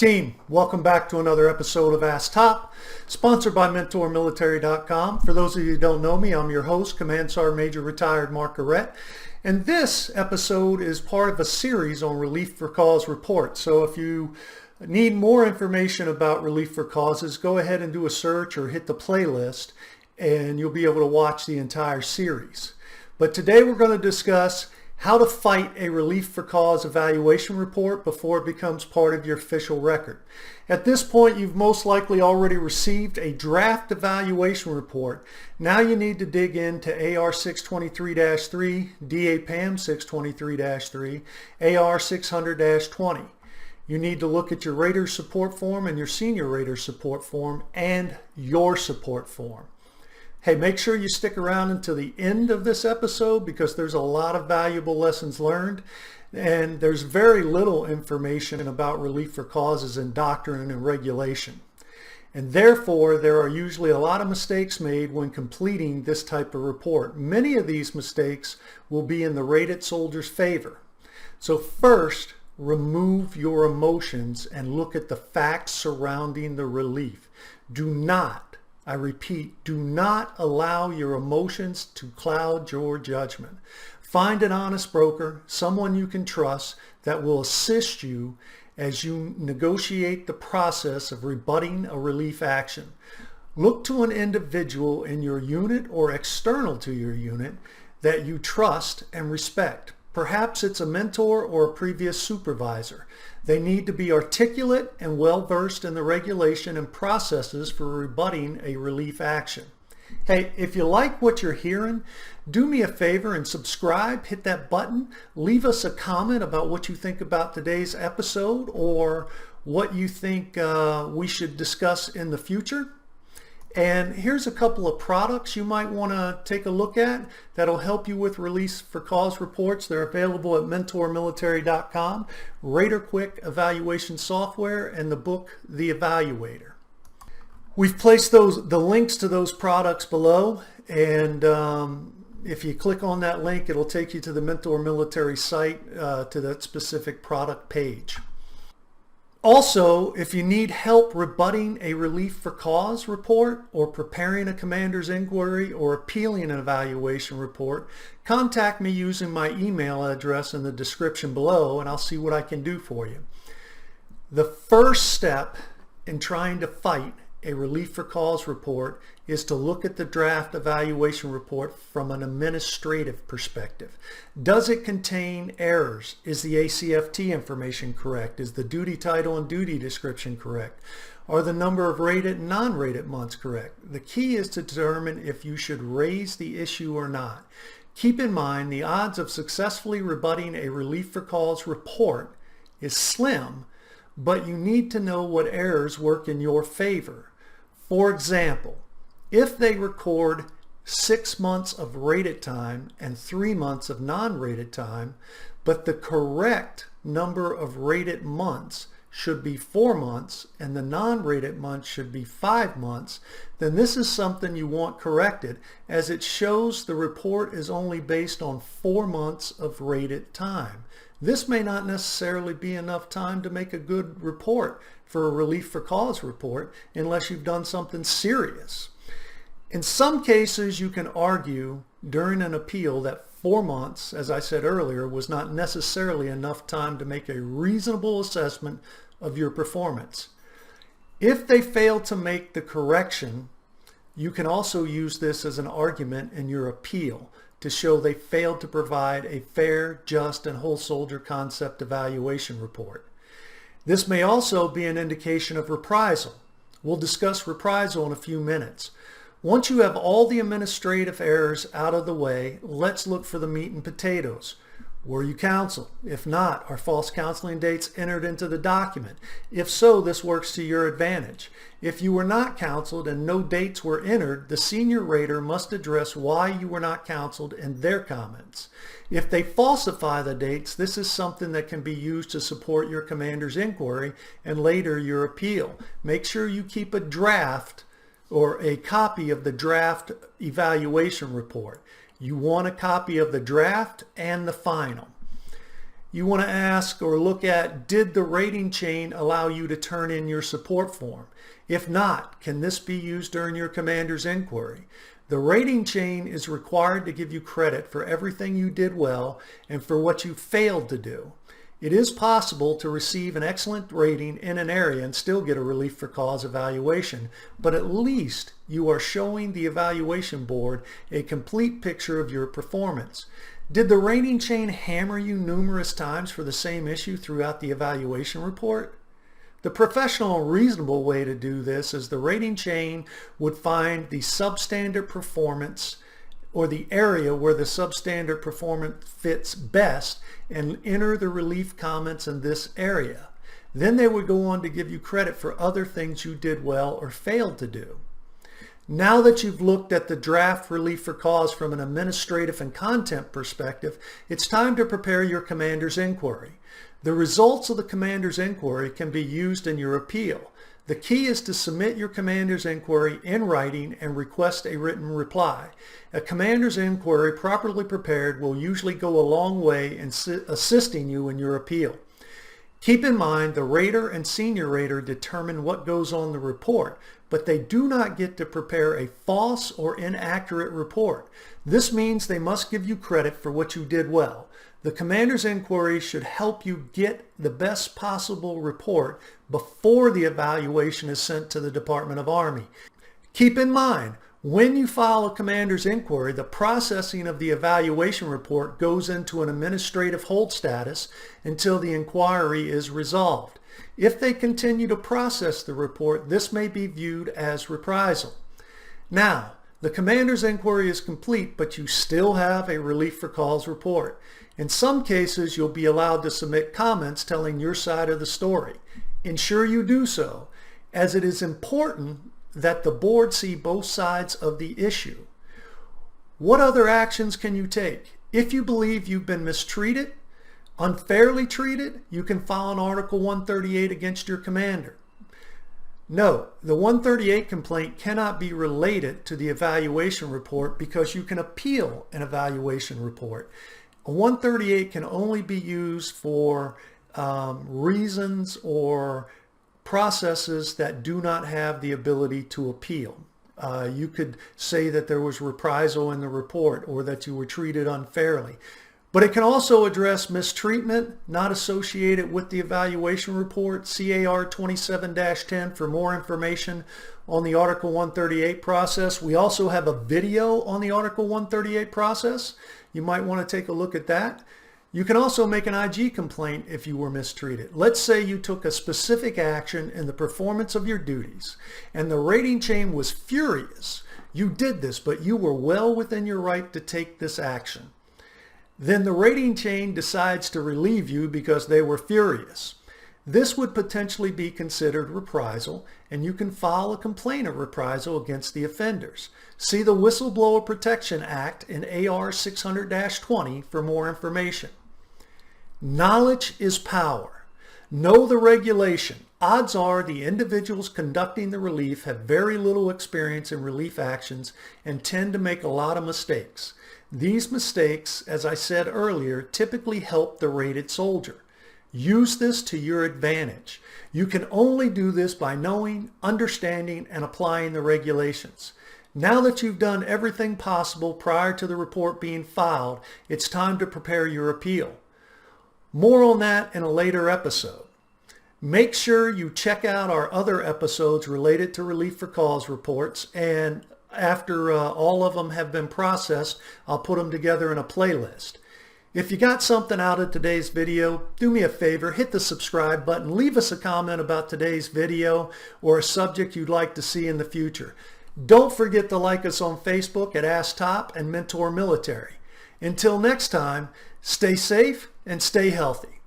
Team, welcome back to another episode of Ask Top, sponsored by MentorMilitary.com. For those of you who don't know me, I'm your host, Command Sergeant Major Retired Mark Garrett, and this episode is part of a series on Relief for Cause reports. So if you need more information about Relief for Causes, go ahead and do a search or hit the playlist, and you'll be able to watch the entire series. But today we're going to discuss how to fight a Relief for Cause evaluation report before it becomes part of your official record. At this point, you've most likely already received a draft evaluation report. Now you need to dig into AR 623-3, DAPAM 623-3, AR 600-20. You need to look at your Rater support form and your senior Rater support form and your support form. Hey, make sure you stick around until the end of this episode because there's a lot of valuable lessons learned, and there's very little information about relief for causes in doctrine and regulation. And therefore, there are usually a lot of mistakes made when completing this type of report. Many of these mistakes will be in the rated soldier's favor. So first, remove your emotions and look at the facts surrounding the relief. I repeat, do not allow your emotions to cloud your judgment. Find an honest broker, someone you can trust that will assist you as you negotiate the process of rebutting a relief action. Look to an individual in your unit or external to your unit that you trust and respect. Perhaps it's a mentor or a previous supervisor. They need to be articulate and well-versed in the regulation and processes for rebutting a relief action. Hey, if you like what you're hearing, do me a favor and subscribe, hit that button, leave us a comment about what you think about today's episode or what you think we should discuss in the future. And here's a couple of products you might want to take a look at that'll help you with Release for Cause reports. They're available at MentorMilitary.com, Rater Quick Evaluation Software, and the book, The Evaluator. We've placed the links to those products below, and if you click on that link, it'll take you to the Mentor Military site to that specific product page. Also, if you need help rebutting a Relief for Cause report or preparing a commander's inquiry or appealing an evaluation report, contact me using my email address in the description below and I'll see what I can do for you. The first step in trying to fight a Relief for Cause report is to look at the draft evaluation report from an administrative perspective. Does it contain errors? Is the ACFT information correct? Is the duty title and duty description correct? Are the number of rated and non-rated months correct? The key is to determine if you should raise the issue or not. Keep in mind the odds of successfully rebutting a Relief for Cause report is slim, but you need to know what errors work in your favor. For example, if they record 6 months of rated time and 3 months of non-rated time, but the correct number of rated months should be 4 months and the non-rated months should be 5 months, then this is something you want corrected as it shows the report is only based on 4 months of rated time. This may not necessarily be enough time to make a good report for a Relief for Cause report unless you've done something serious. In some cases, you can argue during an appeal that 4 months, as I said earlier, was not necessarily enough time to make a reasonable assessment of your performance. If they fail to make the correction, you can also use this as an argument in your appeal to show they failed to provide a fair, just, and whole soldier concept evaluation report. This may also be an indication of reprisal. We'll discuss reprisal in a few minutes. Once you have all the administrative errors out of the way, let's look for the meat and potatoes. Were you counseled? If not, are false counseling dates entered into the document? If so, this works to your advantage. If you were not counseled and no dates were entered, the senior rater must address why you were not counseled in their comments. If they falsify the dates, this is something that can be used to support your commander's inquiry and later your appeal. Make sure you keep a draft or a copy of the draft evaluation report. You want a copy of the draft and the final. you want to ask or look at, did the rating chain allow you to turn in your support form? If not, can this be used during your commander's inquiry? The rating chain is required to give you credit for everything you did well and for what you failed to do. It is possible to receive an excellent rating in an area and still get a relief for cause evaluation, but at least you are showing the evaluation board a complete picture of your performance. Did the rating chain hammer you numerous times for the same issue throughout the evaluation report? The professional and reasonable way to do this is the rating chain would find the substandard performance or the area where the substandard performance fits best and enter the relief comments in this area. Then they would go on to give you credit for other things you did well or failed to do. Now that you've looked at the draft relief for cause from an administrative and content perspective, it's time to prepare your commander's inquiry. The results of the commander's inquiry can be used in your appeal. The key is to submit your commander's inquiry in writing and request a written reply. A commander's inquiry properly prepared will usually go a long way in assisting you in your appeal. Keep in mind the rater and senior rater determine what goes on the report, but they do not get to prepare a false or inaccurate report. This means they must give you credit for what you did well. The commander's inquiry should help you get the best possible report before the evaluation is sent to the Department of Army. Keep in mind, when you file a commander's inquiry, the processing of the evaluation report goes into an administrative hold status until the inquiry is resolved. If they continue to process the report, this may be viewed as reprisal. Now, the commander's inquiry is complete, but you still have a relief for cause report. In some cases, you'll be allowed to submit comments telling your side of the story. Ensure you do so, as it is important that the board see both sides of the issue. What other actions can you take? If you believe you've been mistreated, unfairly treated, you can file an Article 138 against your commander. Note, the 138 complaint cannot be related to the evaluation report because you can appeal an evaluation report. A 138 can only be used for reasons or processes that do not have the ability to appeal. You could say that there was reprisal in the report or that you were treated unfairly. But it can also address mistreatment not associated with the evaluation report. CAR 27-10 for more information on the Article 138 process. We also have a video on the Article 138 process. You might want to take a look at that. You can also make an IG complaint if you were mistreated. Let's say you took a specific action in the performance of your duties and the rating chain was furious. You did this, but you were well within your right to take this action. Then the rating chain decides to relieve you because they were furious. This would potentially be considered reprisal, and you can file a complaint of reprisal against the offenders. See the Whistleblower Protection Act in AR 600-20 for more information. Knowledge is power. Know the regulation. Odds are the individuals conducting the relief have very little experience in relief actions and tend to make a lot of mistakes. These mistakes, as I said earlier, typically help the rated soldier. Use this to your advantage. You can only do this by knowing, understanding, and applying the regulations. Now that you've done everything possible prior to the report being filed, it's time to prepare your appeal. More on that in a later episode. Make sure you check out our other episodes related to relief for cause reports, and after all of them have been processed, I'll put them together in a playlist. If you got something out of today's video, do me a favor, hit the subscribe button, leave us a comment about today's video or a subject you'd like to see in the future. Don't forget to like us on Facebook at Ask Top and Mentor Military. Until next time, stay safe and stay healthy.